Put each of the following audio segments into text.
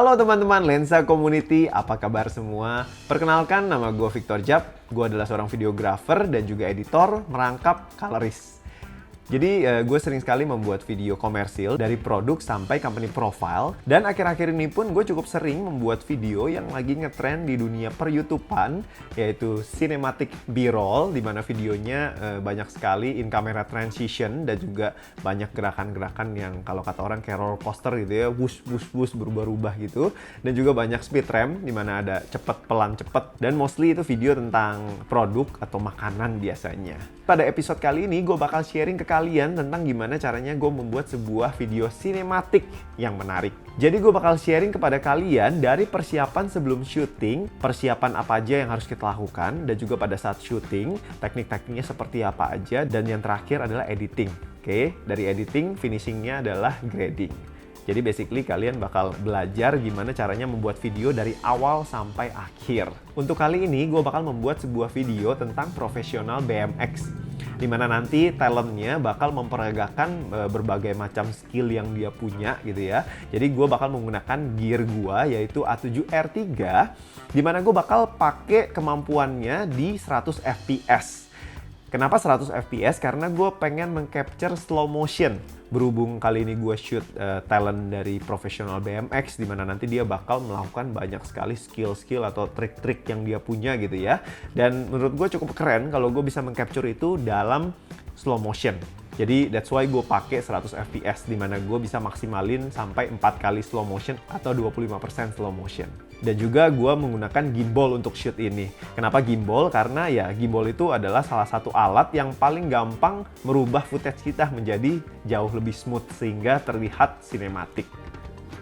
Halo teman-teman Lensa Community, apa kabar semua? Perkenalkan, nama gue Victor Jap. Gue adalah seorang videografer dan juga editor, merangkap, colorist. Jadi gue sering sekali membuat video komersil dari produk sampai company profile. Dan akhir-akhir ini pun gue cukup sering membuat video yang lagi ngetrend di dunia per-YouTubean, yaitu cinematic B-roll, di mana videonya banyak sekali in camera transition dan juga banyak gerakan-gerakan yang kalau kata orang kayak roller coaster gitu ya, wush wush wush berubah-ubah gitu. Dan juga banyak speed ramp di mana ada cepet pelan cepet, dan mostly itu video tentang produk atau makanan biasanya. Pada episode kali ini gue bakal sharing ke kalian tentang gimana caranya gue membuat sebuah video sinematik yang menarik. Jadi gue bakal sharing kepada kalian dari persiapan sebelum syuting, persiapan apa aja yang harus kita lakukan, dan juga pada saat syuting, teknik-tekniknya seperti apa aja, dan yang terakhir adalah editing. Oke, dari editing, finishingnya adalah grading. Jadi basically kalian bakal belajar gimana caranya membuat video dari awal sampai akhir. Untuk kali ini gue bakal membuat sebuah video tentang profesional BMX. Dimana nanti talentnya bakal memperagakan berbagai macam skill yang dia punya gitu ya. Jadi gue bakal menggunakan gear gue yaitu A7R3. Dimana gue bakal pakai kemampuannya di 100 fps. Kenapa 100 fps? Karena gue pengen meng-capture slow motion. Berhubung kali ini gue shoot talent dari profesional BMX, dimana nanti dia bakal melakukan banyak sekali skill-skill atau trik-trik yang dia punya gitu ya. Dan menurut gue cukup keren kalau gue bisa meng-capture itu dalam slow motion. Jadi that's why gue pakai 100 fps, dimana gue bisa maksimalin sampai 4 kali slow motion atau 25% slow motion. Dan juga gue menggunakan gimbal untuk shoot ini. Kenapa gimbal? Karena ya gimbal itu adalah salah satu alat yang paling gampang merubah footage kita menjadi jauh lebih smooth sehingga terlihat sinematik.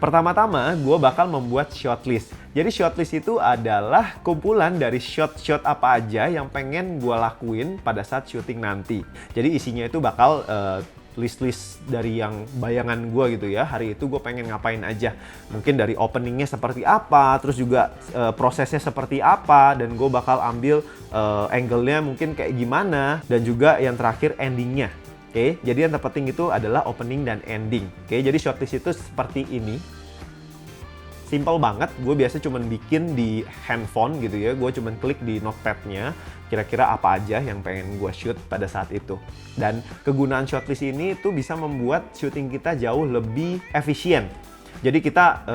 Pertama-tama, gue bakal membuat shot list. Jadi shot list itu adalah kumpulan dari shot-shot apa aja yang pengen gue lakuin pada saat syuting nanti. Jadi isinya itu bakal list-list dari yang bayangan gue gitu ya. Hari itu gue pengen ngapain aja. Mungkin dari openingnya seperti apa, terus juga prosesnya seperti apa, dan gue bakal ambil angle-nya mungkin kayak gimana, dan juga yang terakhir endingnya. Oke, jadi yang terpenting itu adalah opening dan ending. Oke, jadi shortlist itu seperti ini. Simple banget, gue biasa cuman bikin di handphone gitu ya. Gue cuman klik di notepad-nya, kira-kira apa aja yang pengen gue shoot pada saat itu. Dan kegunaan shortlist ini tuh bisa membuat syuting kita jauh lebih efisien. Jadi kita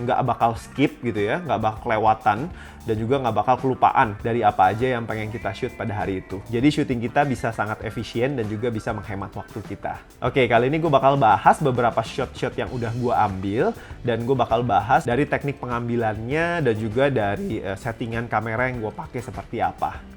nggak bakal skip gitu ya, nggak bakal kelewatan, dan juga nggak bakal kelupaan dari apa aja yang pengen kita shoot pada hari itu. Jadi syuting kita bisa sangat efisien dan juga bisa menghemat waktu kita. Oke, kali ini gue bakal bahas beberapa shot-shot yang udah gue ambil, dan gue bakal bahas dari teknik pengambilannya dan juga dari settingan kamera yang gue pakai seperti apa.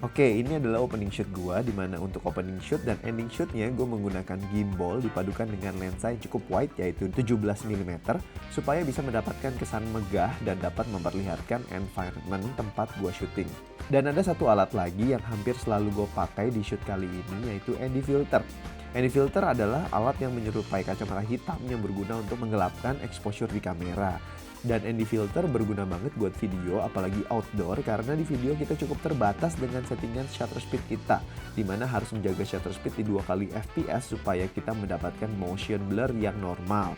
Oke, ini adalah opening shoot gue, dimana untuk opening shoot dan ending shootnya gue menggunakan gimbal dipadukan dengan lensa yang cukup wide yaitu 17mm supaya bisa mendapatkan kesan megah dan dapat memperlihatkan environment tempat gue syuting. Dan ada satu alat lagi yang hampir selalu gue pakai di shoot kali ini yaitu ND filter. ND filter adalah alat yang menyerupai kacamata hitam yang berguna untuk menggelapkan exposure di kamera. Dan ND filter berguna banget buat video, apalagi outdoor, karena di video kita cukup terbatas dengan settingan shutter speed kita, dimana harus menjaga shutter speed di 2 kali fps supaya kita mendapatkan motion blur yang normal.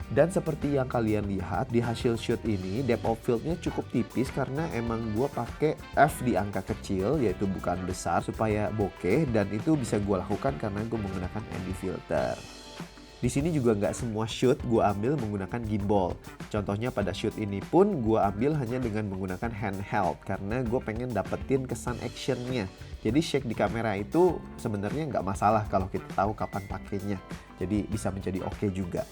Dan seperti yang kalian lihat di hasil shoot ini, depth of field-nya cukup tipis karena emang gue pakai f di angka kecil, yaitu bukan besar, supaya bokeh, dan itu bisa gue lakukan karena gue menggunakan ND filter. Di sini juga nggak semua shoot gue ambil menggunakan gimbal. Contohnya pada shoot ini pun gue ambil hanya dengan menggunakan handheld karena gue pengen dapetin kesan actionnya. Jadi shake di kamera itu sebenarnya nggak masalah kalau kita tahu kapan pakainya. Jadi bisa menjadi oke juga.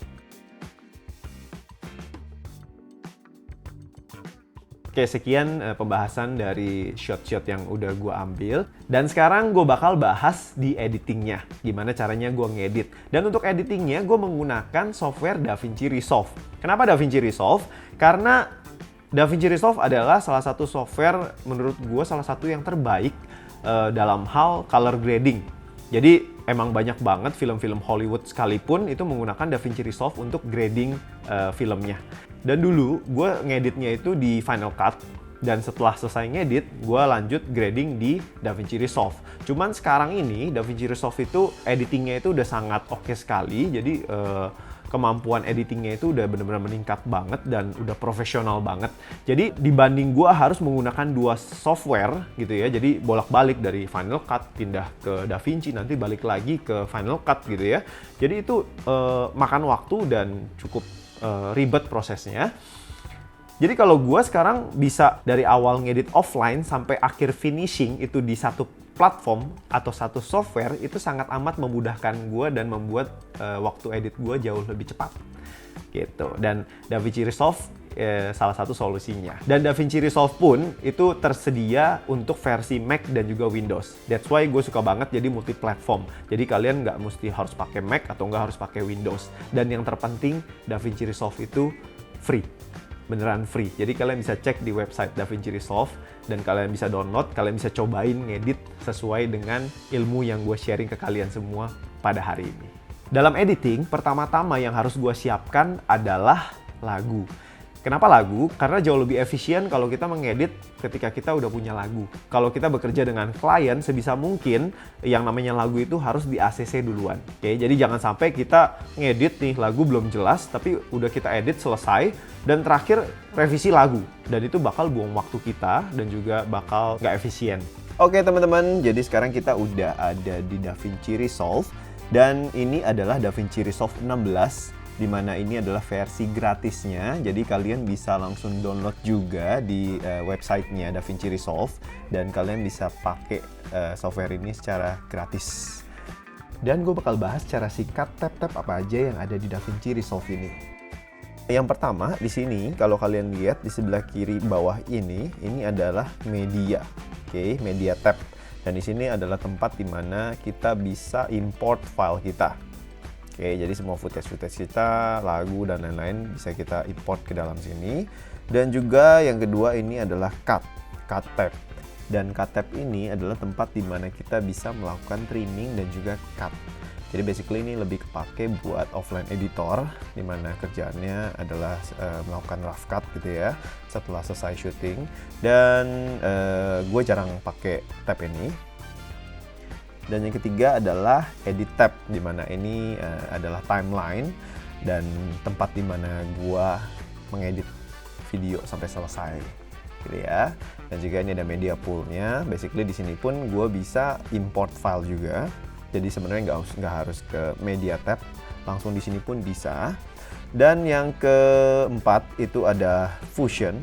Oke, sekian pembahasan dari shot-shot yang udah gue ambil. Dan sekarang gue bakal bahas di editingnya. Gimana caranya gue ngedit. Dan untuk editingnya gue menggunakan software DaVinci Resolve. Kenapa DaVinci Resolve? Karena DaVinci Resolve adalah salah satu software menurut gue salah satu yang terbaik dalam hal color grading. Jadi emang banyak banget film-film Hollywood sekalipun itu menggunakan DaVinci Resolve untuk grading filmnya. Dan dulu gue ngeditnya itu di Final Cut, dan setelah selesai ngedit gue lanjut grading di DaVinci Resolve. Cuman sekarang ini DaVinci Resolve itu editingnya itu udah sangat oke sekali, jadi kemampuan editingnya itu udah bener-bener meningkat banget dan udah profesional banget. Jadi dibanding gue harus menggunakan 2 software gitu ya, jadi bolak-balik dari Final Cut pindah ke DaVinci, nanti balik lagi ke Final Cut gitu ya. Jadi itu makan waktu dan cukup ribet prosesnya. Jadi kalau gue sekarang bisa dari awal ngedit offline sampai akhir finishing itu di satu platform atau satu software, itu sangat amat memudahkan gue dan membuat waktu edit gue jauh lebih cepat gitu. Dan DaVinci Resolve salah satu solusinya. Dan DaVinci Resolve pun itu tersedia untuk versi Mac dan juga Windows. That's why gue suka banget jadi multi platform. Jadi kalian nggak mesti harus pakai Mac atau nggak harus pakai Windows. Dan yang terpenting DaVinci Resolve itu free. Beneran free. Jadi kalian bisa cek di website DaVinci Resolve dan kalian bisa download, kalian bisa cobain ngedit sesuai dengan ilmu yang gue sharing ke kalian semua pada hari ini. Dalam editing, pertama-tama yang harus gue siapkan adalah lagu. Kenapa lagu? Karena jauh lebih efisien kalau kita mengedit ketika kita udah punya lagu. Kalau kita bekerja dengan klien, sebisa mungkin yang namanya lagu itu harus di ACC duluan. Oke, jadi jangan sampai kita ngedit nih lagu belum jelas, tapi udah kita edit selesai, dan terakhir revisi lagu. Dan itu bakal buang waktu kita dan juga bakal nggak efisien. Oke teman-teman, jadi sekarang kita udah ada di DaVinci Resolve. Dan ini adalah DaVinci Resolve 16. Di mana ini adalah versi gratisnya, jadi kalian bisa langsung download juga di websitenya DaVinci Resolve dan kalian bisa pakai software ini secara gratis. Dan gue bakal bahas secara singkat tab-tab apa aja yang ada di DaVinci Resolve ini. Yang pertama di sini, kalau kalian lihat di sebelah kiri bawah ini adalah media, oke, media tab. Dan di sini adalah tempat di mana kita bisa import file kita. Oke, jadi semua footage kita, lagu dan lain-lain bisa kita import ke dalam sini. Dan juga yang kedua ini adalah cut tab. Dan cut tab ini adalah tempat di mana kita bisa melakukan trimming dan juga cut. Jadi basically ini lebih kepake buat offline editor, di mana kerjaannya adalah melakukan rough cut gitu ya setelah selesai syuting. Dan gue jarang pakai tab ini. Dan yang ketiga adalah edit tab, di mana ini adalah timeline dan tempat di mana gua mengedit video sampai selesai, gitu ya. Dan juga ini ada media poolnya. Basically di sini pun gua bisa import file juga. Jadi sebenarnya nggak harus ke media tab, langsung di sini pun bisa. Dan yang keempat itu ada Fusion.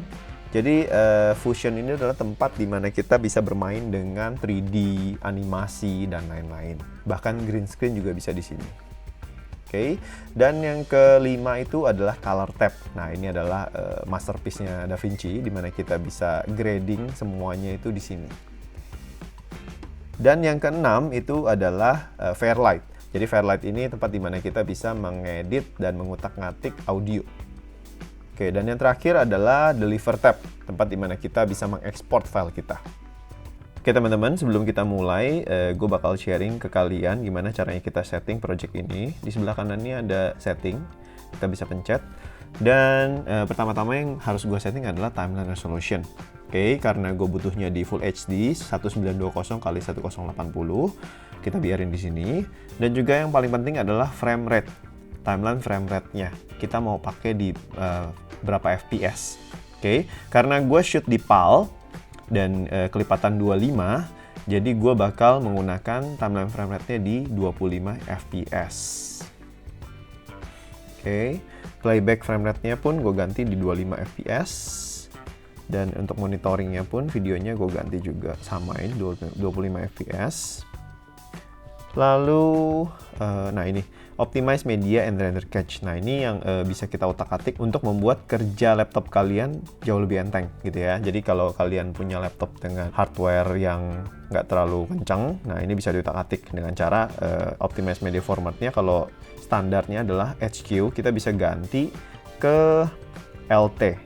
Jadi Fusion ini adalah tempat di mana kita bisa bermain dengan 3D, animasi, dan lain-lain. Bahkan green screen juga bisa di sini. Oke. Dan yang kelima itu adalah Color Tab. Nah, ini adalah masterpiece-nya DaVinci, di mana kita bisa grading semuanya itu di sini. Dan yang keenam itu adalah Fairlight. Jadi Fairlight ini tempat di mana kita bisa mengedit dan mengutak-ngatik audio. Oke, dan yang terakhir adalah Deliver Tab, tempat di mana kita bisa mengekspor file kita. Oke teman-teman, sebelum kita mulai, gue bakal sharing ke kalian gimana caranya kita setting project ini. Di sebelah kanan ini ada setting, kita bisa pencet. Dan pertama-tama yang harus gue setting adalah timeline resolution. Oke, karena gue butuhnya di Full HD 1920x1080, kita biarin di sini. Dan juga yang paling penting adalah frame rate, timeline frame rate-nya. Kita mau pakai di berapa FPS. Oke, karena gue shoot di PAL dan kelipatan 25, jadi gue bakal menggunakan timeline frame rate-nya di 25 FPS. Oke, playback frame rate-nya pun gue ganti di 25 FPS. Dan untuk monitoringnya pun videonya gue ganti juga, samain 25 FPS. Lalu, nah ini, optimize media and render cache. Nah ini yang bisa kita otak-atik untuk membuat kerja laptop kalian jauh lebih enteng gitu ya. Jadi kalau kalian punya laptop dengan hardware yang nggak terlalu kencang, nah ini bisa diotak-atik dengan cara optimize media formatnya. Kalau standarnya adalah HQ, kita bisa ganti ke LT.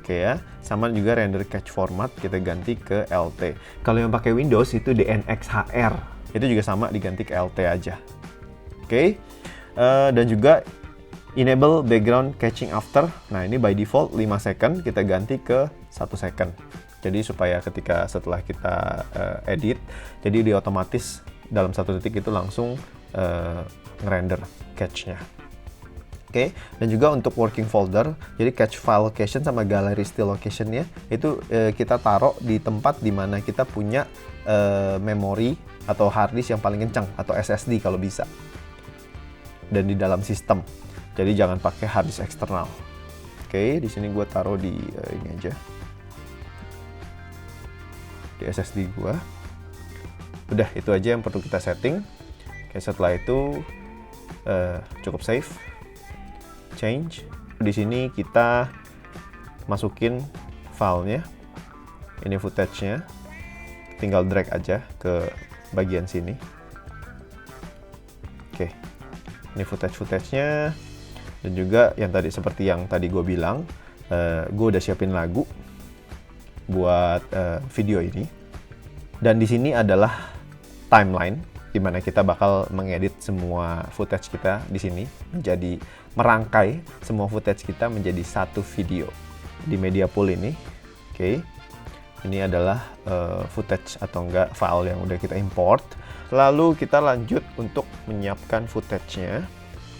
Oke ya, sama juga render cache format kita ganti ke LT. Kalau yang pakai Windows itu DNxHR, itu juga sama diganti ke LT aja. Oke. Dan juga enable background caching after. Nah ini by default 5 second, kita ganti ke 1 second. Jadi supaya ketika setelah kita edit, jadi dia otomatis dalam 1 detik itu langsung ngerender cache-nya. Oke, dan juga untuk working folder, jadi cache file location sama gallery still locationnya itu kita taruh di tempat dimana kita punya memori atau hard disk yang paling kencang atau SSD kalau bisa, dan di dalam sistem. Jadi jangan pakai hard disk eksternal. Oke, di sini gue taruh di ini aja, di SSD gue. Udah, itu aja yang perlu kita setting. Oke, setelah itu cukup save. Change. Di sini kita masukin filenya, ini footage-nya, tinggal drag aja ke bagian sini. Oke, ini footage-nya, dan juga yang tadi seperti yang tadi gue bilang, gue udah siapin lagu buat video ini, dan di sini adalah timeline di mana kita bakal mengedit semua footage kita di sini menjadi merangkai semua footage kita menjadi satu video di media pool ini. Oke, ini adalah footage atau enggak file yang udah kita import. Lalu kita lanjut untuk menyiapkan footage-nya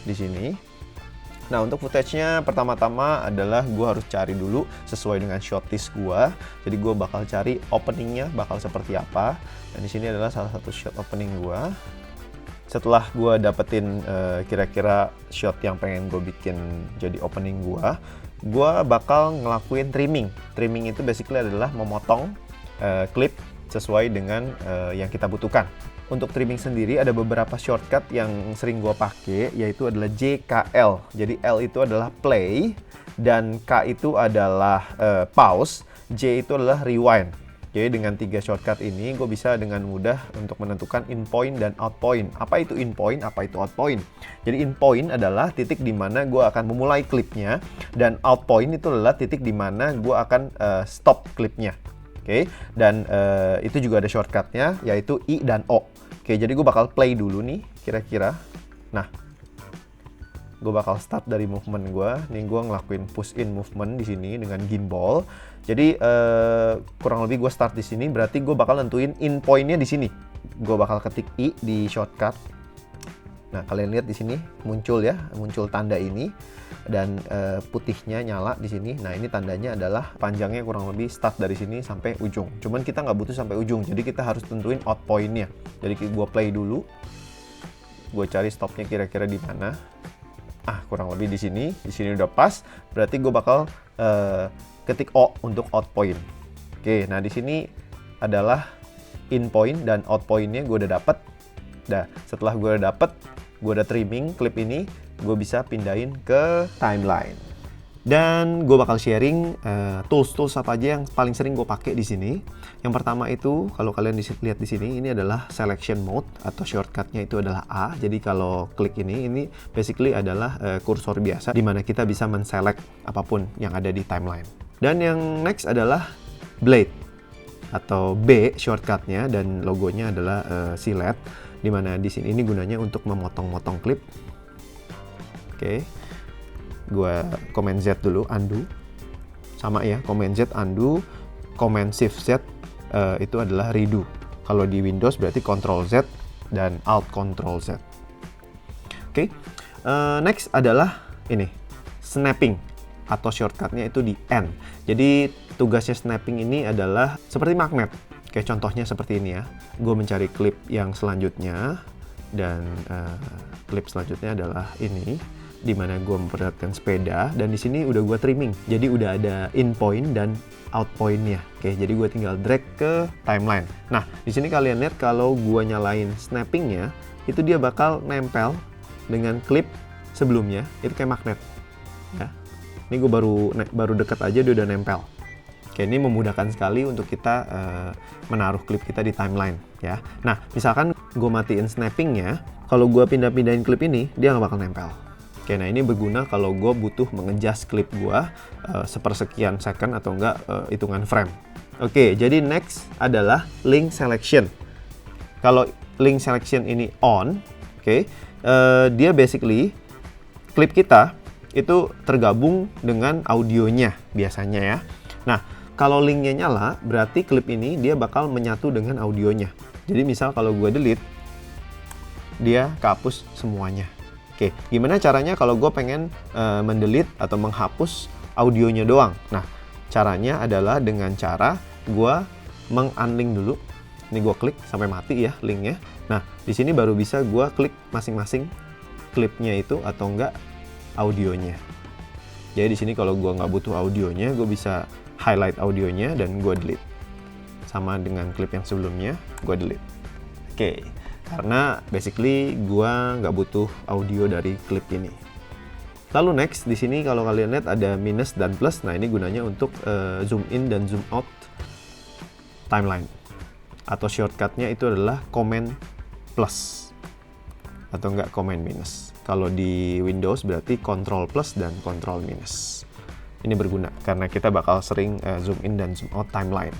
di sini. Nah, untuk footage-nya pertama-tama adalah gue harus cari dulu sesuai dengan shot list gue. Jadi gue bakal cari opening-nya bakal seperti apa. Dan di sini adalah salah satu shot opening gue. Setelah gue dapetin kira-kira shot yang pengen gue bikin jadi opening gue bakal ngelakuin trimming. Trimming itu basically adalah memotong klip sesuai dengan yang kita butuhkan. Untuk trimming sendiri ada beberapa shortcut yang sering gue pakai, yaitu adalah JKL. Jadi L itu adalah play, dan K itu adalah pause, J itu adalah rewind. Jadi dengan 3 shortcut ini gue bisa dengan mudah untuk menentukan in point dan out point. Apa itu in point, apa itu out point? Jadi in point adalah titik di mana gue akan memulai klipnya, dan out point itu adalah titik di mana gue akan stop klipnya. Oke, dan itu juga ada shortcutnya, yaitu I dan O. Oke, jadi gue bakal play dulu nih kira-kira. Nah, gue bakal start dari movement gue. Nih gue ngelakuin push in movement di sini dengan gimbal. Jadi kurang lebih gue start di sini, berarti gue bakal nentuin in point-nya di sini. Gue bakal ketik I di shortcut. Nah, kalian lihat di sini muncul ya, muncul tanda ini, dan putihnya nyala di sini. Nah, ini tandanya adalah panjangnya kurang lebih start dari sini sampai ujung. Cuman kita nggak butuh sampai ujung, jadi kita harus tentuin out point-nya. Jadi gue play dulu, gue cari stopnya kira-kira di mana. Kurang lebih di sini udah pas. Berarti gue bakal ketik O untuk out point. Oke, nah di sini adalah in point dan out point-nya gue udah dapet. Nah, setelah gue udah dapet, gue udah trimming klip ini, gue bisa pindahin ke timeline. Dan gue bakal sharing tools-tools apa aja yang paling sering gue pakai di sini. Yang pertama itu, kalau kalian lihat di sini, ini adalah selection mode atau shortcutnya itu adalah A. Jadi kalau klik ini basically adalah kursor biasa, di mana kita bisa men-select apapun yang ada di timeline. Dan yang next adalah blade atau B shortcutnya, dan logonya adalah silet, di mana di sini ini gunanya untuk memotong-motong klip. Oke. Gue Command Z dulu, undo. Sama ya, Command Z undo, Command Shift Z itu adalah redo. Kalau di Windows berarti Ctrl Z dan Alt Ctrl Z. Oke. Next adalah ini, snapping atau shortcutnya itu di N. Jadi tugasnya snapping ini adalah seperti magnet. Kayak contohnya seperti ini ya. Gue mencari klip yang selanjutnya, dan klip selanjutnya adalah ini, di mana gue memperlihatkan sepeda, dan di sini udah gue trimming. Jadi udah ada in point dan out point-nya. Oke, jadi gue tinggal drag ke timeline. Nah, di sini kalian lihat kalau gue nyalain snapping-nya, itu dia bakal nempel dengan klip sebelumnya, itu kayak magnet. Ya. Ini gue baru deket aja dia udah nempel. Oke, ini memudahkan sekali untuk kita menaruh klip kita di timeline ya. Nah, misalkan gue matiin snappingnya, kalau gue pindah-pindahin klip ini, dia nggak bakal nempel. Oke, nah ini berguna kalau gue butuh mengejas klip gue sepersekian second atau enggak hitungan frame. Oke, jadi next adalah link selection. Kalau link selection ini on, oke, dia basically klip kita itu tergabung dengan audionya biasanya ya. Nah, kalau linknya nyala, berarti klip ini dia bakal menyatu dengan audionya. Jadi misal kalau gue delete, dia kehapus semuanya. Oke, Oke, gimana caranya kalau gue pengen mendelete atau menghapus audionya doang? Nah, caranya adalah dengan cara gue meng-unlink dulu. Ini gue klik sampai mati ya linknya. Nah, di sini baru bisa gue klik masing-masing klipnya itu atau enggak audionya. Jadi di sini kalau gue nggak butuh audionya, gue bisa highlight audionya dan gue delete. Sama dengan klip yang sebelumnya, gue delete. Oke, karena basically gue nggak butuh audio dari klip ini. Lalu next, di sini kalau kalian lihat ada minus dan plus. Nah, ini gunanya untuk zoom in dan zoom out timeline. Atau shortcutnya itu adalah command plus atau enggak command minus. Kalau di Windows berarti control plus dan control minus. Ini berguna karena kita bakal sering zoom in dan zoom out timeline.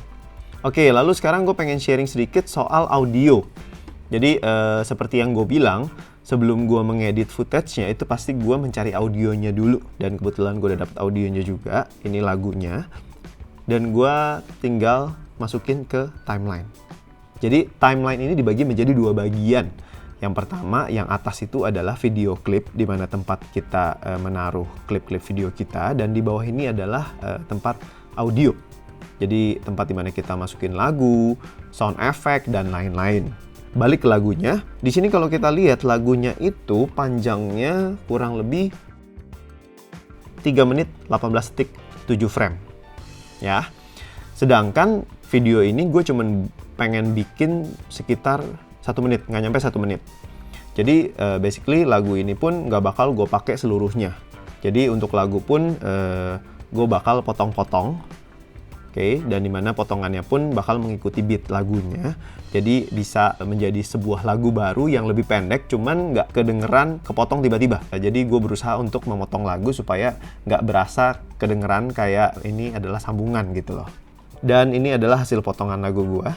Oke, lalu sekarang gue pengen sharing sedikit soal audio. Jadi seperti yang gue bilang, sebelum gue mengedit footage-nya itu pasti gue mencari audionya dulu. Dan kebetulan gue udah dapet audionya juga, ini lagunya. Dan gue tinggal masukin ke timeline. Jadi timeline ini dibagi menjadi 2 bagian. Yang pertama, yang atas itu adalah video klip, di mana tempat kita menaruh klip-klip video kita, dan di bawah ini adalah tempat audio. Jadi tempat di mana kita masukin lagu, sound effect, dan lain-lain. Balik ke lagunya, di sini kalau kita lihat lagunya itu panjangnya kurang lebih 3 menit 18 detik 7 frame. Ya. Sedangkan video ini gue cuman pengen bikin sekitar 1 menit, nggak nyampe 1 menit. Jadi basically lagu ini pun nggak bakal gue pakai seluruhnya. Jadi untuk lagu pun gue bakal potong-potong. Oke, dan dimana potongannya pun bakal mengikuti beat lagunya. Jadi bisa menjadi sebuah lagu baru yang lebih pendek, cuman nggak kedengeran kepotong tiba-tiba. Jadi gue berusaha untuk memotong lagu supaya nggak berasa kedengeran kayak ini adalah sambungan gitu loh. Dan ini adalah hasil potongan lagu gue,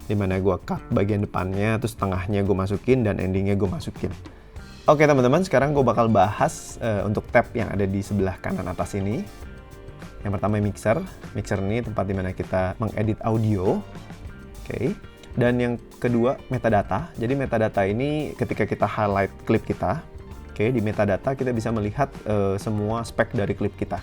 dimana gue cut bagian depannya, terus tengahnya gue masukin, dan endingnya gue masukin. Oke teman-teman, sekarang gue bakal bahas untuk tab yang ada di sebelah kanan atas ini. Yang pertama mixer. Mixer ini tempat dimana kita mengedit audio. Oke. Dan yang kedua metadata. Jadi metadata ini ketika kita highlight klip kita, oke, di metadata kita bisa melihat semua spek dari klip kita.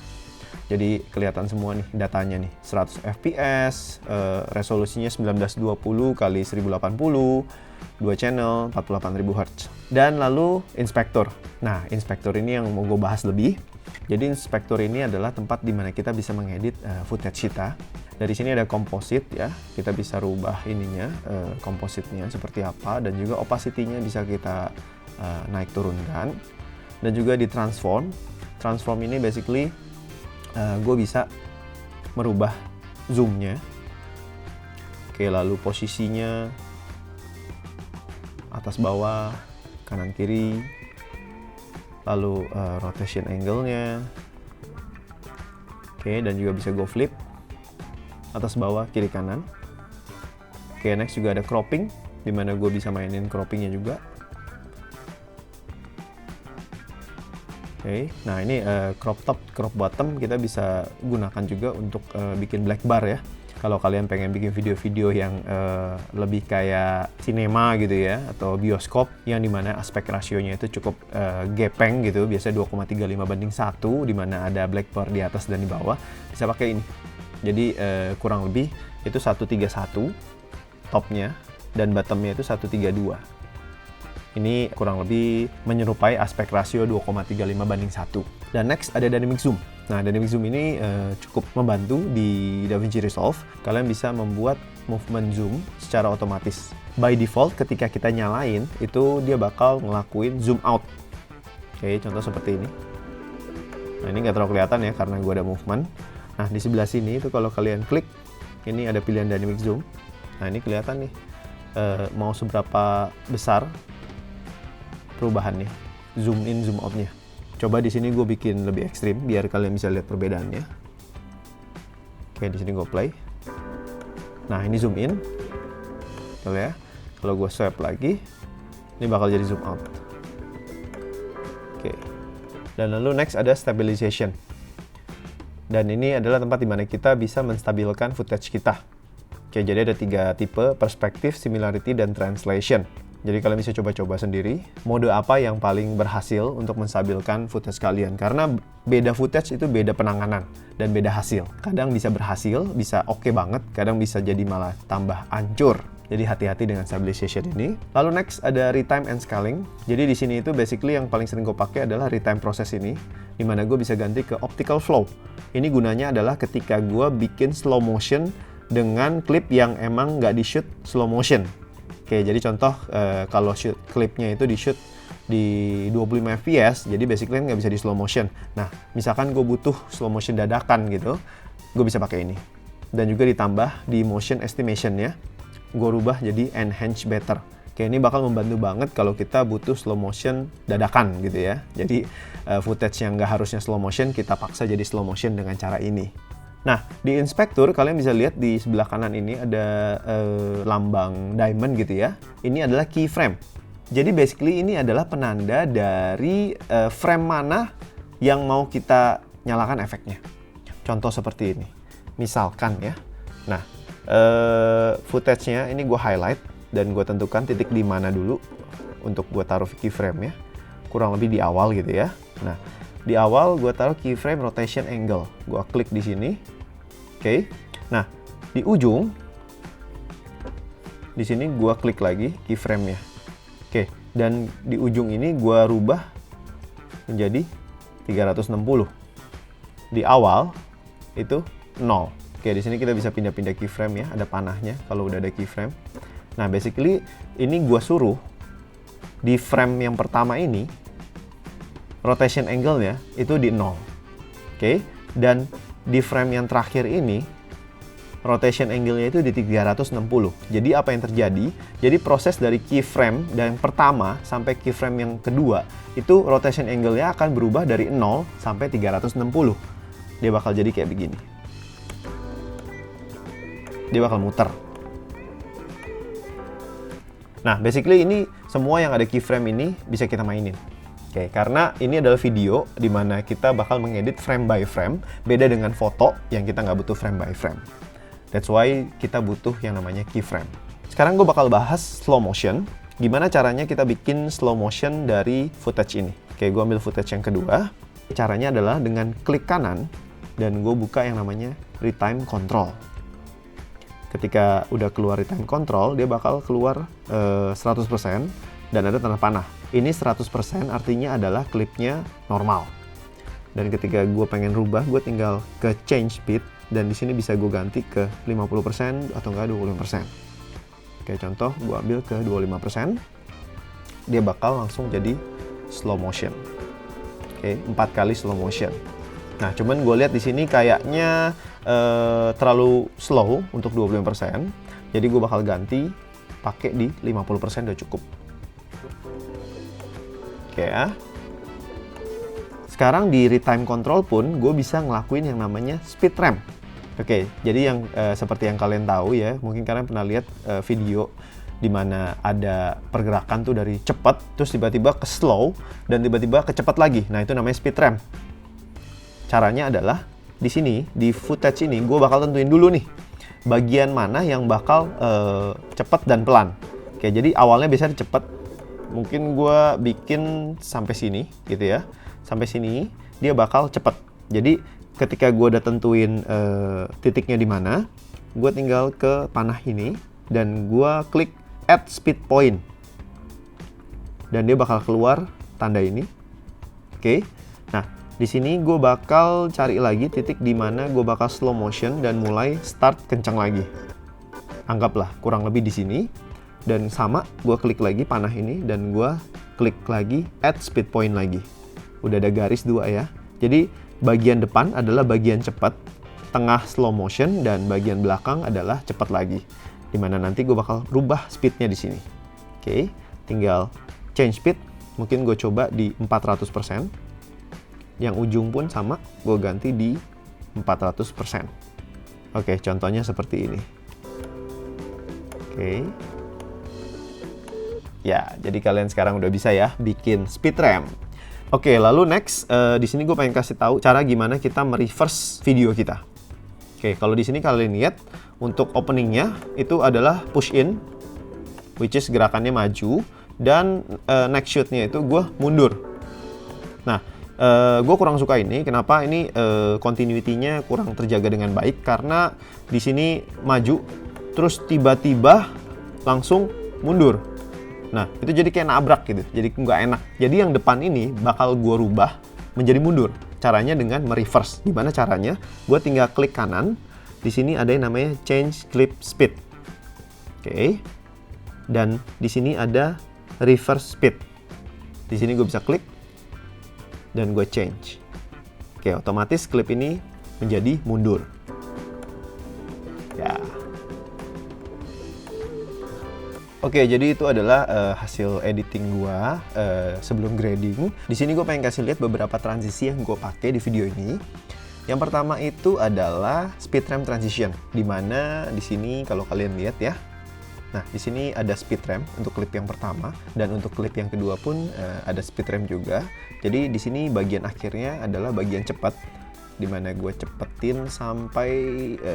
Jadi kelihatan semua nih datanya nih, 100 fps, resolusinya 1920 x 1080, 2 channel, 48.000 Hz. Dan lalu inspektor. Nah, inspektor ini yang mau gue bahas lebih. Jadi inspektor ini adalah tempat di mana kita bisa mengedit footage kita. Dari sini ada composite ya, kita bisa rubah ininya, composite-nya seperti apa, dan juga opacity-nya bisa kita naik turunkan. Dan juga di transform. Transform ini basically gue bisa merubah zoom-nya. Oke, lalu posisinya atas bawah, kanan kiri, lalu rotation angle-nya. Oke, dan juga bisa go flip, atas bawah, kiri kanan. Oke, next juga ada cropping, dimana gue bisa mainin croppingnya juga. Oke, nah ini crop top, crop bottom kita bisa gunakan juga untuk bikin black bar ya. Kalau kalian pengen bikin video-video yang lebih kayak sinema gitu ya, atau bioskop yang dimana aspek rasionya itu cukup gepeng gitu, biasanya 2,35:1, dimana ada black bar di atas dan di bawah, bisa pakai ini. Jadi kurang lebih itu 131 topnya, dan bottomnya itu 132. Ini kurang lebih menyerupai aspek rasio 2,35:1. Dan next ada dynamic zoom. Nah, dynamic zoom ini cukup membantu di DaVinci Resolve. Kalian bisa membuat movement zoom secara otomatis. By default ketika kita nyalain, itu dia bakal ngelakuin zoom out. Oke, contoh seperti ini. Nah, ini nggak terlalu kelihatan ya karena gue ada movement. Nah, di sebelah sini itu kalau kalian klik, ini ada pilihan dynamic zoom. Nah, ini kelihatan nih, mau seberapa besar perubahannya, zoom in, zoom out-nya. Coba di sini gue bikin lebih ekstrim biar kalian bisa lihat perbedaannya. Oke, di sini gue play. Nah, ini zoom in. Betul ya. Kalau gue swipe lagi, ini bakal jadi zoom out. Oke. Dan lalu next ada stabilization. Dan ini adalah tempat di mana kita bisa menstabilkan footage kita. Oke, jadi ada 3 tipe, perspective, similarity, dan translation. Jadi kalian bisa coba-coba sendiri mode apa yang paling berhasil untuk menstabilkan footage kalian. Karena beda footage itu beda penanganan dan beda hasil. Kadang bisa berhasil, bisa oke banget, kadang bisa jadi malah tambah hancur. Jadi hati-hati dengan stabilization ini. Lalu next ada retime and scaling. Jadi di sini itu basically yang paling sering gue pakai adalah retime proses ini, di mana gue bisa ganti ke optical flow. Ini gunanya adalah ketika gue bikin slow motion dengan klip yang emang nggak di-shoot slow motion. Oke, jadi contoh kalau shoot klipnya itu di-shoot di 25 fps, jadi basically nggak bisa di slow motion. Nah, misalkan gue butuh slow motion dadakan gitu, gue bisa pakai ini. Dan juga ditambah di motion estimation-nya, gue rubah jadi enhance better. Oke, ini bakal membantu banget kalau kita butuh slow motion dadakan gitu ya. Jadi footage yang nggak harusnya slow motion, kita paksa jadi slow motion dengan cara ini. Nah, di inspektur kalian bisa lihat di sebelah kanan ini ada lambang diamond gitu ya. Ini adalah keyframe. Jadi basically ini adalah penanda dari frame mana yang mau kita nyalakan efeknya. Contoh seperti ini. Misalkan ya. Nah, footage-nya ini gue highlight dan gue tentukan titik di mana dulu untuk gue taruh keyframe ya. Kurang lebih di awal gitu ya. Nah, di awal gue taruh keyframe rotation angle. Gue klik di sini. Oke. Nah, di ujung di sini gue klik lagi keyframe-nya. Oke, dan di ujung ini gue rubah menjadi 360. Di awal itu 0. Oke, di sini kita bisa pindah-pindah keyframe ya, ada panahnya kalau udah ada keyframe. Nah, basically ini gue suruh di frame yang pertama ini rotation angle-nya itu di 0. Oke, dan di frame yang terakhir ini rotation angle-nya itu di 360. Jadi apa yang terjadi? Jadi proses dari keyframe yang pertama sampai keyframe yang kedua itu rotation angle-nya akan berubah dari 0 sampai 360. Dia bakal jadi kayak begini. Dia bakal muter. Nah, basically ini semua yang ada keyframe ini bisa kita mainin. Oke, karena ini adalah video di mana kita bakal mengedit frame by frame, beda dengan foto yang kita nggak butuh frame by frame. That's why kita butuh yang namanya keyframe. Sekarang gue bakal bahas slow motion. Gimana caranya kita bikin slow motion dari footage ini. Oke, gue ambil footage yang kedua. Caranya adalah dengan klik kanan dan gue buka yang namanya retime control. Ketika udah keluar retime control, dia bakal keluar 100% dan ada tanda panah. Ini 100% artinya adalah klipnya normal. Dan ketika gue pengen rubah, gue tinggal ke change speed dan di sini bisa gue ganti ke 50% atau enggak 25%. Oke, contoh gue ambil ke 25%. Dia bakal langsung jadi slow motion. Oke, 4 kali slow motion. Nah, cuman gue lihat di sini kayaknya terlalu slow untuk 25%. Jadi gue bakal ganti pakai di 50% udah cukup. Oke ya. Sekarang di retime control pun gue bisa ngelakuin yang namanya speed ramp. Oke, jadi yang seperti yang kalian tahu ya, mungkin kalian pernah lihat video di mana ada pergerakan tuh dari cepat terus tiba-tiba ke slow dan tiba-tiba ke cepat lagi. Nah, itu namanya speed ramp. Caranya adalah di sini di footage ini gue bakal tentuin dulu nih bagian mana yang bakal cepat dan pelan. Oke, jadi awalnya biasanya cepat. Mungkin gue bikin sampai sini gitu ya. Sampai sini dia bakal cepet. Jadi ketika gue udah tentuin titiknya di mana, gue tinggal ke panah ini dan gue klik add speed point. Dan dia bakal keluar tanda ini. Oke. Nah, di sini gue bakal cari lagi titik di mana gue bakal slow motion dan mulai start kencang lagi. Anggaplah kurang lebih di sini. Dan sama, gue klik lagi panah ini dan gue klik lagi add speed point lagi. Udah ada garis 2 ya. Jadi bagian depan adalah bagian cepat, tengah slow motion, dan bagian belakang adalah cepat lagi. Dimana nanti gue bakal rubah speednya di sini. Oke, tinggal change speed. Mungkin gue coba di 400%. Yang ujung pun sama, gue ganti di 400%. Oke, contohnya seperti ini. Oke. Ya, jadi kalian sekarang udah bisa ya bikin speed ramp. Oke, lalu next di sini gue pengen kasih tahu cara gimana kita mereverse video kita. Oke, kalau di sini kalian lihat untuk openingnya itu adalah push in. which is gerakannya maju, dan next shoot-nya itu gue mundur. Nah, gue kurang suka ini. Kenapa ini continuity-nya kurang terjaga dengan baik? Karena di sini maju, terus tiba-tiba langsung mundur. Nah, itu jadi kayak nabrak gitu, jadi nggak enak. Jadi yang depan ini bakal gue rubah menjadi mundur. Caranya dengan mereverse. Gimana caranya? Gue tinggal klik kanan. Di sini ada yang namanya change clip speed. Oke. Dan di sini ada reverse speed. Di sini gue bisa klik dan gue change. Oke, otomatis klip ini menjadi mundur. Ya. Oke, jadi itu adalah hasil editing gua sebelum grading. Di sini gue pengen kasih lihat beberapa transisi yang gue pakai di video ini. Yang pertama itu adalah speed ramp transition, dimana di sini kalau kalian lihat ya. Nah, di sini ada speed ramp untuk klip yang pertama, dan untuk klip yang kedua pun ada speed ramp juga. Jadi di sini bagian akhirnya adalah bagian cepat, dimana gue cepetin sampai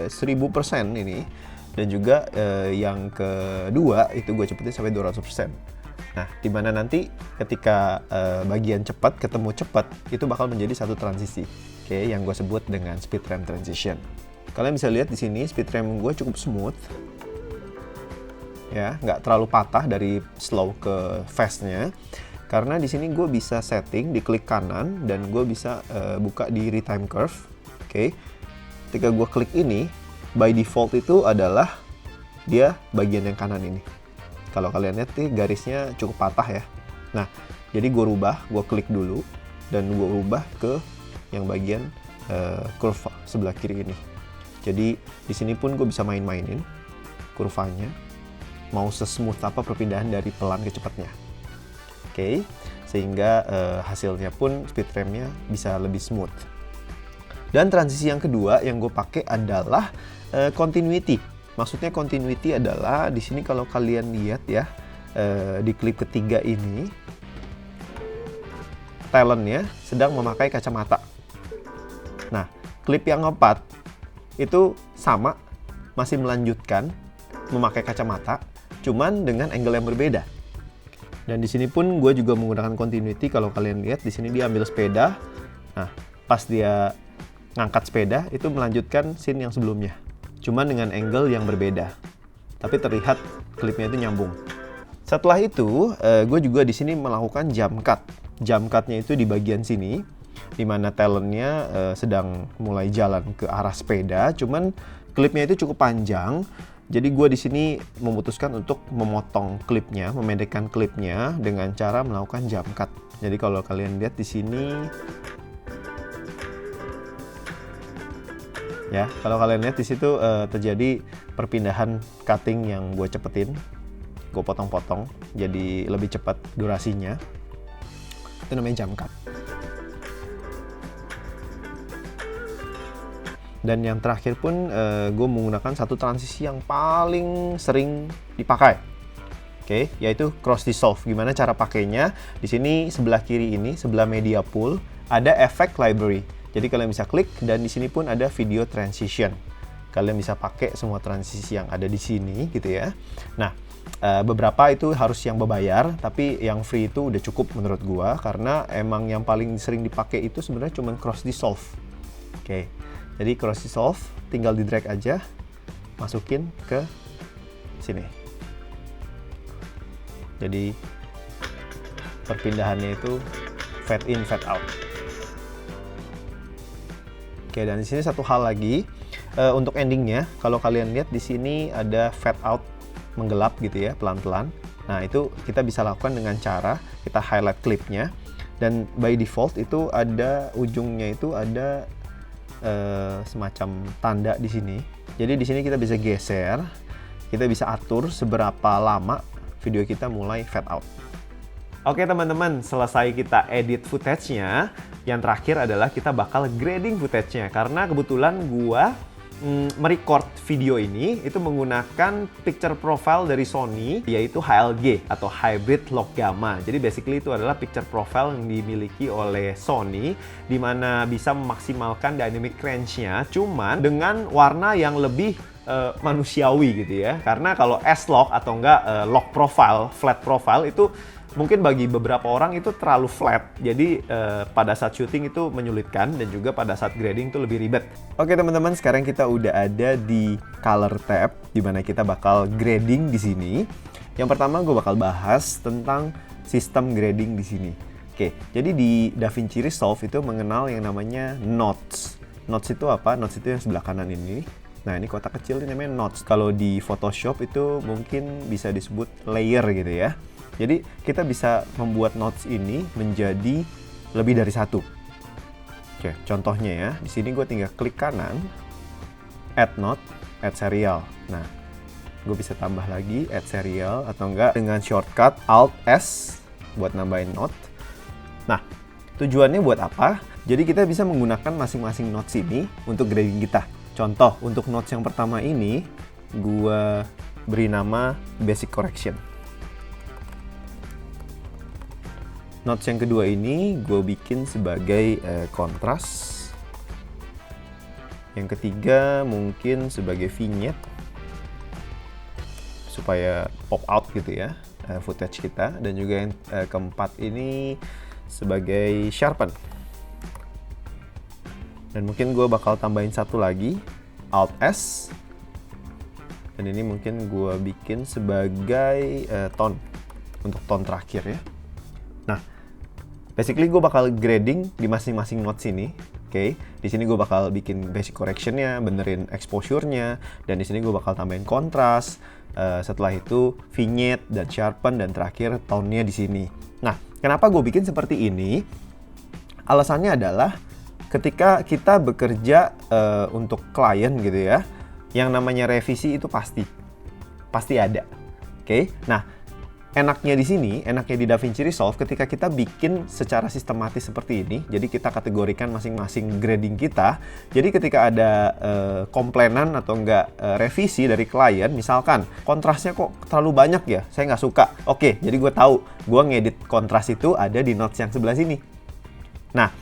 1000% ini. Dan juga yang kedua itu gue cepetin sampai 200%. Nah, dimana nanti ketika bagian cepat ketemu cepat, itu bakal menjadi satu transisi. Oke, yang gue sebut dengan speed ramp transition. Kalian bisa lihat di sini speed ramp gue cukup smooth. Ya, nggak terlalu patah dari slow ke fast-nya. Karena di sini gue bisa setting di klik kanan dan gue bisa buka di retime curve. Oke. Ketika gue klik ini, by default itu adalah dia bagian yang kanan ini. Kalau kalian lihat nih garisnya cukup patah ya. Nah, jadi gue rubah, gue klik dulu dan gue rubah ke yang bagian kurva sebelah kiri ini. Jadi di sini pun gue bisa main-mainin kurvanya, mau sesmooth apa perpindahan dari pelan ke cepatnya. Oke, sehingga hasilnya pun speed rampnya bisa lebih smooth. Dan transisi yang kedua yang gue pakai adalah continuity. Maksudnya continuity adalah di sini kalau kalian lihat ya, di klip ketiga ini talentnya sedang memakai kacamata. Nah, klip yang keempat itu sama, masih melanjutkan memakai kacamata, cuman dengan angle yang berbeda. Dan di sini pun gue juga menggunakan continuity. Kalau kalian lihat di sini dia ambil sepeda. Nah, pas dia ngangkat sepeda itu melanjutkan scene yang sebelumnya, cuman dengan angle yang berbeda, tapi terlihat klipnya itu nyambung. Setelah itu gue juga di sini melakukan jump cut. Jump cutnya itu di bagian sini, dimana talentnya sedang mulai jalan ke arah sepeda, cuman klipnya itu cukup panjang. Jadi gue di sini memutuskan untuk memotong klipnya, memendekkan klipnya dengan cara melakukan jump cut. Jadi kalau kalian lihat di sini. Ya, kalau kalian lihat di situ terjadi perpindahan cutting yang gue cepetin, gue potong-potong jadi lebih cepat durasinya. Itu namanya jump cut. Dan yang terakhir pun gue menggunakan satu transisi yang paling sering dipakai, oke, yaitu cross dissolve. Gimana cara pakainya? Di sini sebelah kiri ini, sebelah media pool, ada effect library. Jadi kalian bisa klik dan di sini pun ada video transition. Kalian bisa pakai semua transisi yang ada di sini gitu ya. Nah, beberapa itu harus yang berbayar, tapi yang free itu udah cukup menurut gua karena emang yang paling sering dipakai itu sebenarnya cuma cross dissolve. Oke. Jadi cross dissolve tinggal di drag aja, masukin ke sini. Jadi perpindahannya itu fade in, fade out. Oke, dan di sini satu hal lagi untuk endingnya, kalau kalian lihat di sini ada fade out menggelap gitu ya, pelan-pelan. Nah, itu kita bisa lakukan dengan cara kita highlight klipnya, dan by default itu ada ujungnya itu ada semacam tanda di sini. Jadi di sini kita bisa geser, kita bisa atur seberapa lama video kita mulai fade out. Oke teman-teman, selesai kita edit footage-nya. Yang terakhir adalah kita bakal grading footage-nya. Karena kebetulan gua merecord video ini itu menggunakan picture profile dari Sony, yaitu HLG atau Hybrid Log Gamma. Jadi basically itu adalah picture profile yang dimiliki oleh Sony, di mana bisa memaksimalkan dynamic range-nya, cuman dengan warna yang lebih manusiawi gitu ya. Karena kalau S-Log atau enggak log profile, flat profile itu mungkin bagi beberapa orang itu terlalu flat. Jadi pada saat syuting itu menyulitkan dan juga pada saat grading itu lebih ribet. Oke teman-teman, sekarang kita udah ada di color tab di mana kita bakal grading di sini. Yang pertama gue bakal bahas tentang sistem grading di sini. Oke, jadi di DaVinci Resolve itu mengenal yang namanya nodes. Nodes itu apa? Nodes itu yang sebelah kanan ini. Nah, ini kotak kecil ini namanya nodes. Kalau di Photoshop itu mungkin bisa disebut layer gitu ya. Jadi kita bisa membuat nodes ini menjadi lebih dari satu. Oke, contohnya ya, di sini gue tinggal klik kanan, add node, add serial. Nah, gue bisa tambah lagi add serial atau enggak dengan shortcut Alt S buat nambahin node. Nah, tujuannya buat apa? Jadi kita bisa menggunakan masing-masing nodes ini untuk grading kita. Contoh, untuk nodes yang pertama ini, gue beri nama Basic Correction. Notes yang kedua ini gue bikin sebagai kontras. Yang ketiga mungkin sebagai vignette supaya pop out gitu ya footage kita. Dan juga yang keempat ini sebagai sharpen. Dan mungkin gue bakal tambahin satu lagi, Alt S. Dan ini mungkin gue bikin sebagai tone untuk tone terakhir ya. Nah, basically gue bakal grading di masing-masing nodes ini. Oke, di sini gue bakal bikin basic correction-nya, benerin exposure-nya, dan di sini gue bakal tambahin kontras. Setelah itu vignette dan sharpen, dan terakhir tone-nya di sini. Nah, kenapa gue bikin seperti ini? Alasannya adalah ketika kita bekerja untuk klien gitu ya, yang namanya revisi itu pasti ada. Oke, nah enaknya di sini, enaknya di DaVinci Resolve ketika kita bikin secara sistematis seperti ini, jadi kita kategorikan masing-masing grading kita. Jadi ketika ada komplainan atau enggak revisi dari klien, misalkan kontrasnya kok terlalu banyak ya, saya nggak suka. Oke, jadi gue tahu, gue ngedit kontras itu ada di notes yang sebelah sini. Nah,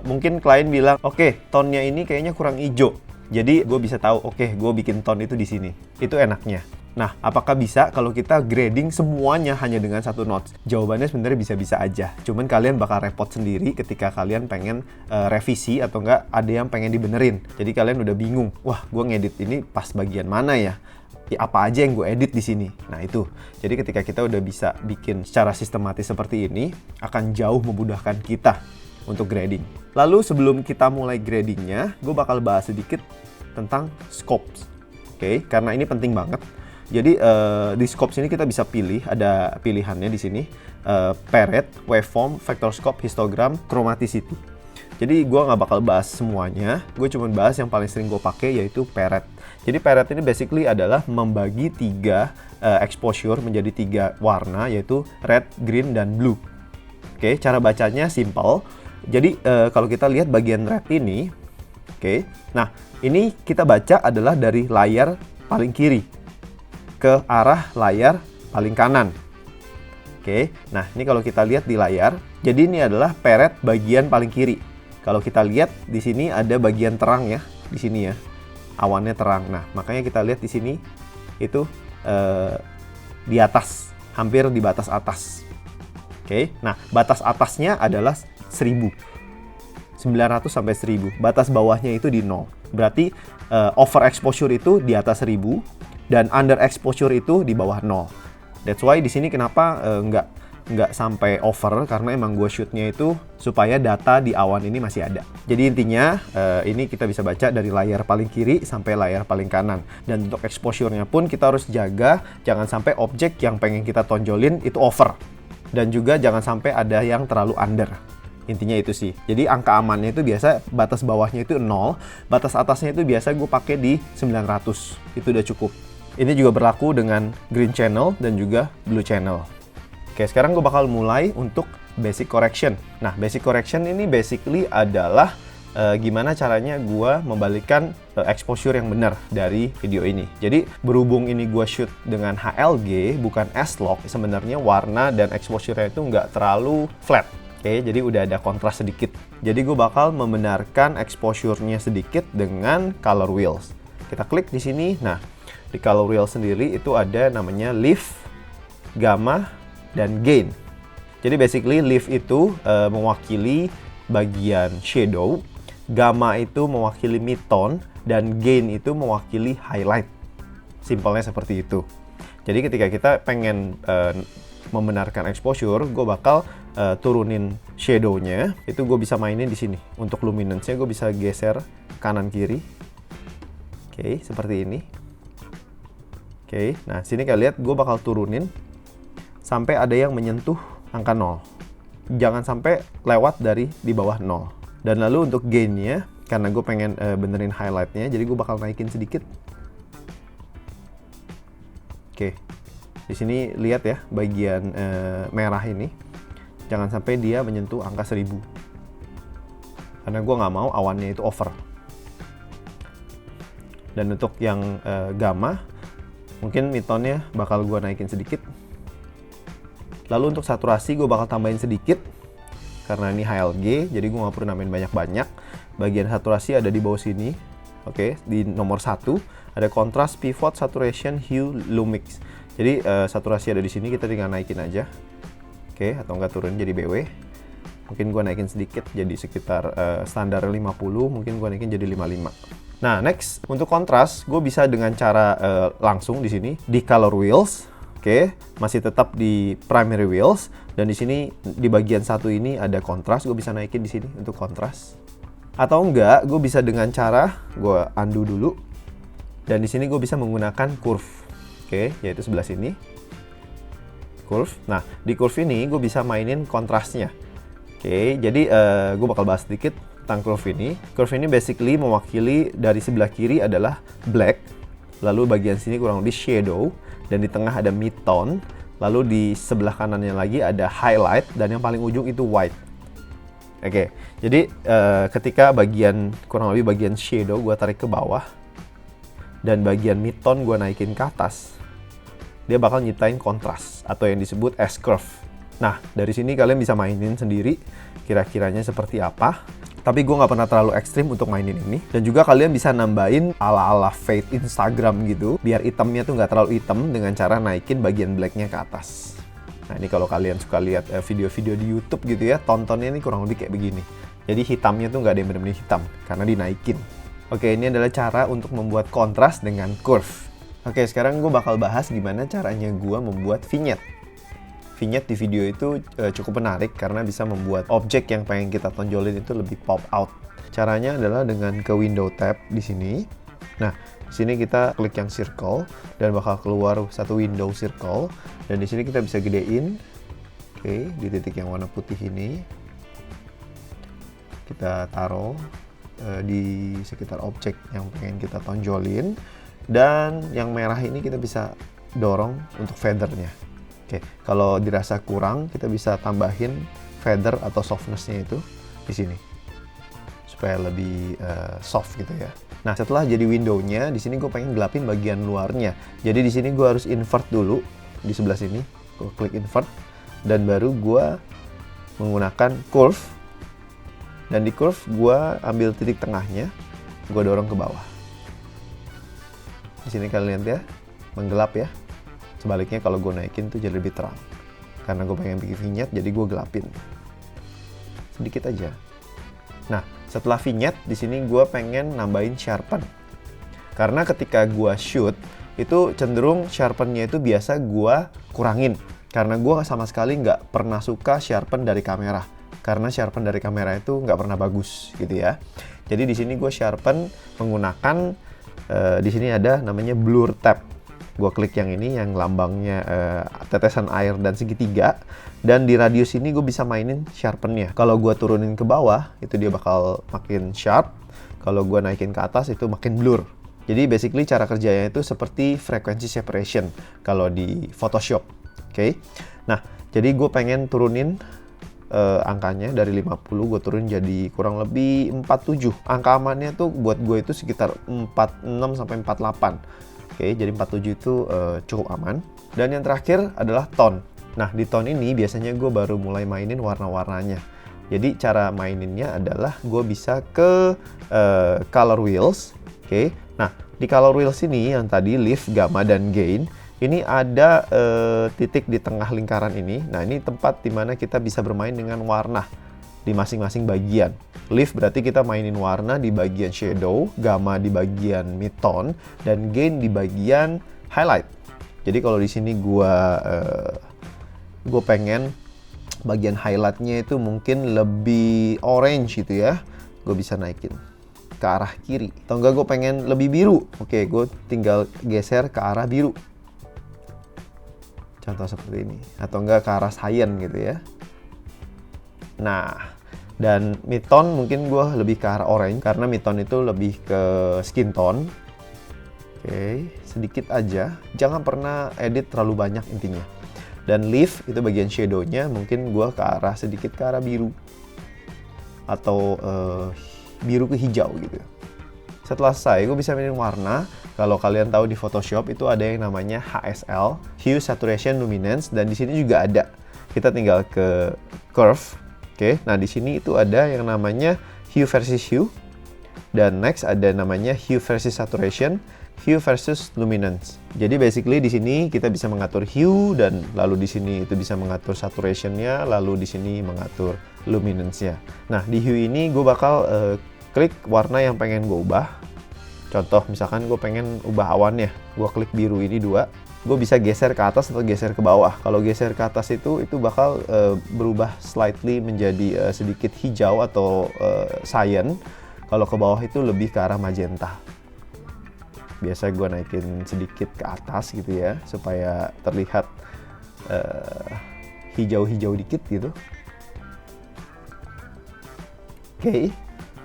mungkin klien bilang, oke, tone-nya ini kayaknya kurang hijau. Jadi gue bisa tahu, oke, gue bikin tone itu di sini. Itu enaknya. Nah, apakah bisa kalau kita grading semuanya hanya dengan satu notes? Jawabannya sebenarnya bisa-bisa aja. Cuman kalian bakal repot sendiri ketika kalian pengen revisi atau enggak ada yang pengen dibenerin. Jadi kalian udah bingung, wah gue ngedit ini pas bagian mana ya? Ya apa aja yang gue edit di sini? Nah itu. Jadi ketika kita udah bisa bikin secara sistematis seperti ini, akan jauh memudahkan kita untuk grading. Lalu sebelum kita mulai gradingnya, gue bakal bahas sedikit tentang scopes. Oke, karena ini penting banget. Jadi di scopes ini kita bisa pilih, ada pilihannya di sini, parade, waveform, vector scope, histogram, chromaticity. Jadi gue nggak bakal bahas semuanya, gue cuma bahas yang paling sering gue pakai yaitu parade. Jadi parade ini basically adalah membagi 3 exposure menjadi 3 warna, yaitu red, green, dan blue. Oke, cara bacanya simple. Jadi kalau kita lihat bagian red ini, oke, nah ini kita baca adalah dari layar paling kiri ke arah layar paling kanan. Oke, nah ini kalau kita lihat di layar, jadi ini adalah parade bagian paling kiri. Kalau kita lihat di sini ada bagian terang ya, di sini ya, awannya terang. Nah, makanya kita lihat di sini itu di atas, hampir di batas atas. Oke, nah batas atasnya adalah 1000, 900 sampai 1000. Batas bawahnya itu di 0. Berarti overexposure itu di atas 1000. Dan under exposure itu di bawah 0. That's why di sini kenapa nggak sampai over, karena emang gue shootnya itu supaya data di awan ini masih ada. Jadi intinya ini kita bisa baca dari layar paling kiri sampai layar paling kanan. Dan untuk exposure-nya pun kita harus jaga jangan sampai objek yang pengen kita tonjolin itu over. Dan juga jangan sampai ada yang terlalu under. Intinya itu sih. Jadi angka amannya itu biasa batas bawahnya itu 0, batas atasnya itu biasa gue pakai di 900. Itu udah cukup. Ini juga berlaku dengan green channel dan juga blue channel. Oke, sekarang gue bakal mulai untuk basic correction. Nah, basic correction ini basically adalah gimana caranya gue membalikkan exposure yang benar dari video ini. Jadi berhubung ini gue shoot dengan HLG bukan S-Log, sebenarnya warna dan exposure-nya itu nggak terlalu flat. Oke, jadi udah ada kontras sedikit. Jadi gue bakal membenarkan exposure-nya sedikit dengan color wheels. Kita klik di sini. Nah, di color wheel sendiri itu ada namanya lift, gamma, dan gain. Jadi basically lift itu mewakili bagian shadow, gamma itu mewakili mid-tone, dan gain itu mewakili highlight. Simpelnya seperti itu. Jadi ketika kita pengen membenarkan exposure, gue bakal turunin shadow-nya. Itu gue bisa mainin di sini. Untuk luminance-nya gue bisa geser kanan kiri. Oke, seperti ini. Oke, nah sini kalian lihat gue bakal turunin sampai ada yang menyentuh angka 0. Jangan sampai lewat dari di bawah 0. Dan lalu untuk gain-nya, karena gue pengen benerin highlight-nya, jadi gue bakal naikin sedikit. Oke, di sini lihat ya bagian merah ini, jangan sampai dia menyentuh angka 1000. Karena gue nggak mau awannya itu over. Dan untuk yang gamma, mungkin mid-tone-nya bakal gue naikin sedikit. Lalu untuk saturasi gue bakal tambahin sedikit. Karena ini HLG, jadi gue nggak perlu nambahin banyak-banyak. Bagian saturasi ada di bawah sini. Oke, di nomor 1 ada contrast, pivot, saturation, hue, lumix. Jadi saturasi ada di sini, kita tinggal naikin aja. Oke, atau enggak turun jadi BW. Mungkin gue naikin sedikit jadi sekitar standar 50, mungkin gue naikin jadi 55. Nah, next untuk kontras, gue bisa dengan cara langsung di sini di color wheels. Oke, masih tetap di primary wheels, dan di sini di bagian satu ini ada kontras, gue bisa naikin di sini untuk kontras. Atau enggak, gue bisa dengan cara gue undo dulu, dan di sini gue bisa menggunakan curve. Oke, yaitu sebelah sini curve. Nah, di curve ini gue bisa mainin kontrasnya. Oke, jadi gue bakal bahas sedikit tentang curve ini. Curve ini basically mewakili dari sebelah kiri adalah black, lalu bagian sini kurang lebih shadow, dan di tengah ada mid-tone, lalu di sebelah kanannya lagi ada highlight, dan yang paling ujung itu white. Oke, jadi ketika bagian kurang lebih bagian shadow gue tarik ke bawah, dan bagian mid-tone gue naikin ke atas, dia bakal nyiptain kontras atau yang disebut S-curve. Nah, dari sini kalian bisa mainin sendiri kira-kiranya seperti apa. Tapi gue nggak pernah terlalu ekstrim untuk mainin ini. Dan juga kalian bisa nambahin ala-ala fade Instagram gitu, biar hitamnya tuh nggak terlalu hitam dengan cara naikin bagian blacknya ke atas. Nah, ini kalau kalian suka lihat video-video di YouTube gitu ya, tontonnya ini kurang lebih kayak begini. Jadi hitamnya tuh nggak ada yang benar-benar hitam, karena dinaikin. Oke, ini adalah cara untuk membuat kontras dengan curve. Oke, sekarang gue bakal bahas gimana caranya gue membuat vignette. Vignette di video itu cukup menarik karena bisa membuat objek yang pengen kita tonjolin itu lebih pop out. Caranya adalah dengan ke window tab di sini. Nah, di sini kita klik yang circle dan bakal keluar satu window circle, dan di sini kita bisa gedein. Oke, di titik yang warna putih ini kita taruh di sekitar objek yang pengen kita tonjolin, dan yang merah ini kita bisa dorong untuk feathernya. Oke, kalau dirasa kurang, kita bisa tambahin feather atau softness-nya itu di sini supaya lebih soft gitu ya. Nah, setelah jadi window-nya, di sini gue pengen gelapin bagian luarnya. Jadi di sini gue harus invert dulu di sebelah sini. Gue klik invert, dan baru gue menggunakan curve. Dan di curve gue ambil titik tengahnya, gue dorong ke bawah. Di sini kalian lihat ya, menggelap ya. Sebaliknya kalau gue naikin tuh jadi lebih terang. Karena gue pengen bikin vignette, jadi gue gelapin. Sedikit aja. Nah, setelah vignette, di sini gue pengen nambahin sharpen. Karena ketika gue shoot, itu cenderung sharpennya itu biasa gue kurangin. Karena gue sama sekali nggak pernah suka sharpen dari kamera. Karena sharpen dari kamera itu nggak pernah bagus gitu ya. Jadi di sini gue sharpen menggunakan, di sini ada namanya blur tab. Gue klik yang ini, yang lambangnya tetesan air dan segitiga. Dan di radius ini gue bisa mainin sharpennya. Kalau gue turunin ke bawah, itu dia bakal makin sharp. Kalau gue naikin ke atas, itu makin blur. Jadi basically cara kerjanya itu seperti frequency separation kalau di Photoshop. Oke. Nah, jadi gue pengen turunin angkanya dari 50, gue turun jadi kurang lebih 47. Angka amannya tuh buat gue itu sekitar 46 sampai 48. Oke, jadi 47 itu cukup aman. Dan yang terakhir adalah tone. Nah, di tone ini biasanya gue baru mulai mainin warna-warnanya. Jadi cara maininnya adalah gue bisa ke color wheels. Oke, nah di color wheels ini yang tadi lift, gamma, dan gain, ini ada titik di tengah lingkaran ini. Nah, ini tempat dimana kita bisa bermain dengan warna di masing-masing bagian. Lift berarti kita mainin warna di bagian shadow, gamma di bagian mid-tone, dan gain di bagian highlight. Jadi kalau di sini gue pengen bagian highlightnya itu mungkin lebih orange gitu ya, gue bisa naikin ke arah kiri. Atau enggak gue pengen lebih biru, oke, gue tinggal geser ke arah biru. Contoh seperti ini. Atau enggak ke arah cyan gitu ya. Nah, dan mid-tone mungkin gue lebih ke arah orange, karena mid-tone itu lebih ke skin tone. Oke, sedikit aja. Jangan pernah edit terlalu banyak intinya. Dan leaf itu bagian shadownya mungkin gue ke arah sedikit ke arah biru. Atau biru ke hijau gitu. Setelah selesai, gue bisa mainin warna. Kalau kalian tahu di Photoshop itu ada yang namanya HSL, Hue, Saturation, Luminance, dan di sini juga ada. Kita tinggal ke Curve. Oke, nah di sini itu ada yang namanya Hue versus Hue, dan next ada namanya Hue versus Saturation, Hue versus Luminance. Jadi basically di sini kita bisa mengatur hue, dan lalu di sini itu bisa mengatur saturation-nya, lalu di sini mengatur luminance-nya. Nah, di hue ini gue bakal klik warna yang pengen gue ubah. Contoh misalkan gue pengen ubah awannya, gue klik biru ini 2. Gue bisa geser ke atas atau geser ke bawah. Kalau geser ke atas itu bakal berubah slightly menjadi sedikit hijau atau cyan. Kalau ke bawah itu lebih ke arah magenta. Biasa gue naikin sedikit ke atas gitu ya, supaya terlihat hijau-hijau dikit gitu. Oke,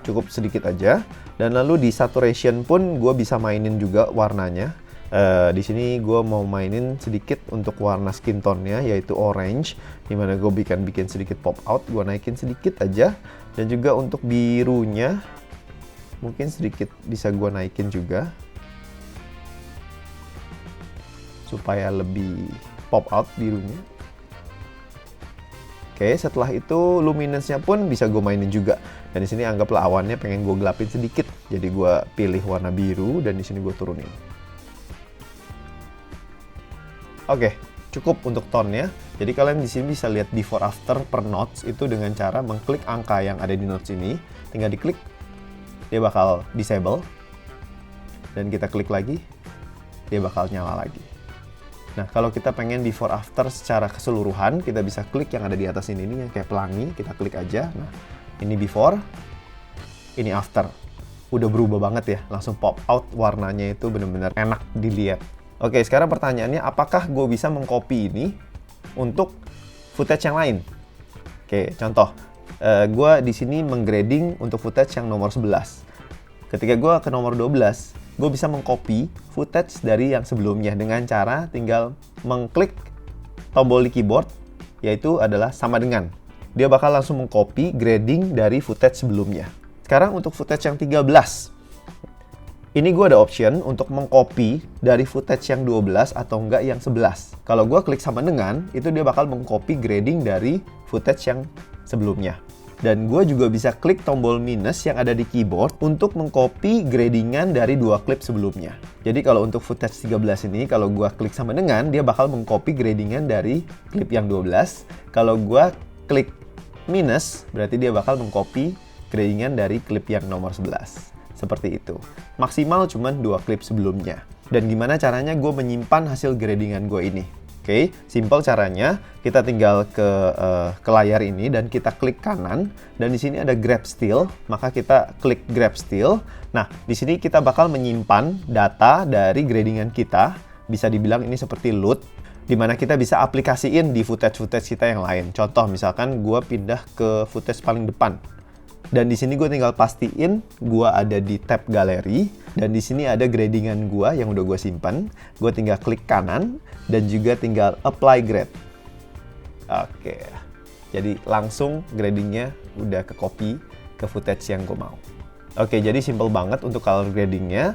cukup sedikit aja. Dan lalu di saturation pun gue bisa mainin juga warnanya. Di sini gue mau mainin sedikit untuk warna skin tone-nya, yaitu orange, dimana gue bikin sedikit pop out. Gue naikin sedikit aja. Dan juga untuk birunya mungkin sedikit bisa gue naikin juga, supaya lebih pop out birunya. Oke, setelah itu luminance-nya pun bisa gue mainin juga. Dan di sini anggaplah awannya pengen gue gelapin sedikit. Jadi gue pilih warna biru dan di sini gue turunin. Oke, cukup untuk tone-nya. Jadi kalian di sini bisa lihat before after per notes itu dengan cara mengklik angka yang ada di notes ini. Tinggal diklik, dia bakal disable. Dan kita klik lagi, dia bakal nyala lagi. Nah, kalau kita pengen before after secara keseluruhan, kita bisa klik yang ada di atas ini yang kayak pelangi, kita klik aja. Nah, ini before, ini after. Udah berubah banget ya, langsung pop out, warnanya itu bener-bener enak dilihat. Oke, sekarang pertanyaannya, apakah gue bisa mengcopy ini untuk footage yang lain? Oke, contoh, gue di sini menggrading untuk footage yang nomor 11. Ketika gue ke nomor 12, gue bisa mengcopy footage dari yang sebelumnya dengan cara tinggal mengklik tombol di keyboard, yaitu adalah sama dengan. Dia bakal langsung mengcopy grading dari footage sebelumnya. Sekarang untuk footage yang 13. Ini gue ada option untuk mengcopy dari footage yang 12 atau enggak yang 11. Kalau gue klik sama dengan, itu dia bakal mengcopy grading dari footage yang sebelumnya. Dan gue juga bisa klik tombol minus yang ada di keyboard untuk mengcopy gradingan dari 2 klip sebelumnya. Jadi kalau untuk footage 13 ini, kalau gue klik sama dengan, dia bakal mengcopy gradingan dari klip yang 12. Kalau gue klik minus, berarti dia bakal mengcopy gradingan dari klip yang nomor 11. Seperti itu. Maksimal cuma 2 klip sebelumnya. Dan gimana caranya gue menyimpan hasil gradingan gue ini? Oke, simple caranya, kita tinggal ke layar ini dan kita klik kanan, dan di sini ada grab still, maka kita klik grab still. Nah, di sini kita bakal menyimpan data dari gradingan kita, bisa dibilang ini seperti loot, di mana kita bisa aplikasiin di footage-footage kita yang lain. Contoh, misalkan gue pindah ke footage paling depan. Dan di sini gue tinggal pastiin gue ada di tab galeri, dan di sini ada gradingan gue yang udah gue simpan. Gue tinggal klik kanan dan juga tinggal apply grade. Oke, jadi langsung gradingnya udah ke copy ke footage yang gue mau. Oke, jadi simple banget untuk color gradingnya.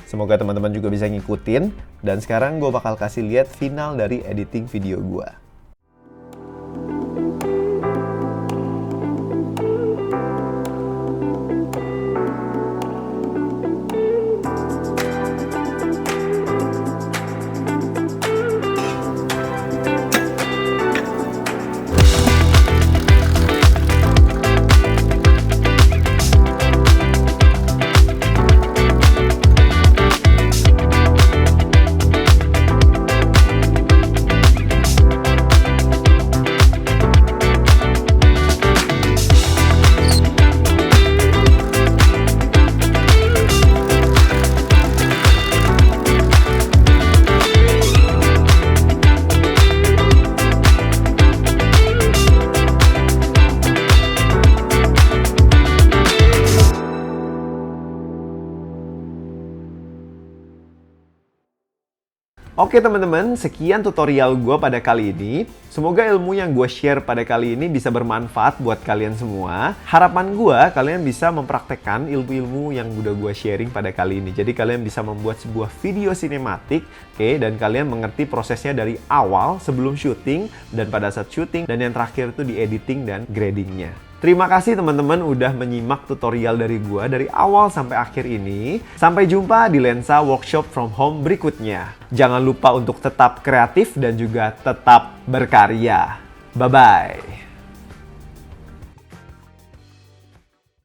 Semoga teman-teman juga bisa ngikutin. Dan sekarang gue bakal kasih lihat final dari editing video gue. Oke teman-teman, sekian tutorial gue pada kali ini. Semoga ilmu yang gue share pada kali ini bisa bermanfaat buat kalian semua. Harapan gue, kalian bisa mempraktekkan ilmu-ilmu yang udah gue sharing pada kali ini. Jadi kalian bisa membuat sebuah video sinematik, oke, dan kalian mengerti prosesnya dari awal sebelum syuting, dan pada saat syuting, dan yang terakhir itu di editing dan gradingnya. Terima kasih teman-teman udah menyimak tutorial dari gua dari awal sampai akhir ini. Sampai jumpa di Lensa Workshop from Home berikutnya. Jangan lupa untuk tetap kreatif dan juga tetap berkarya. Bye-bye.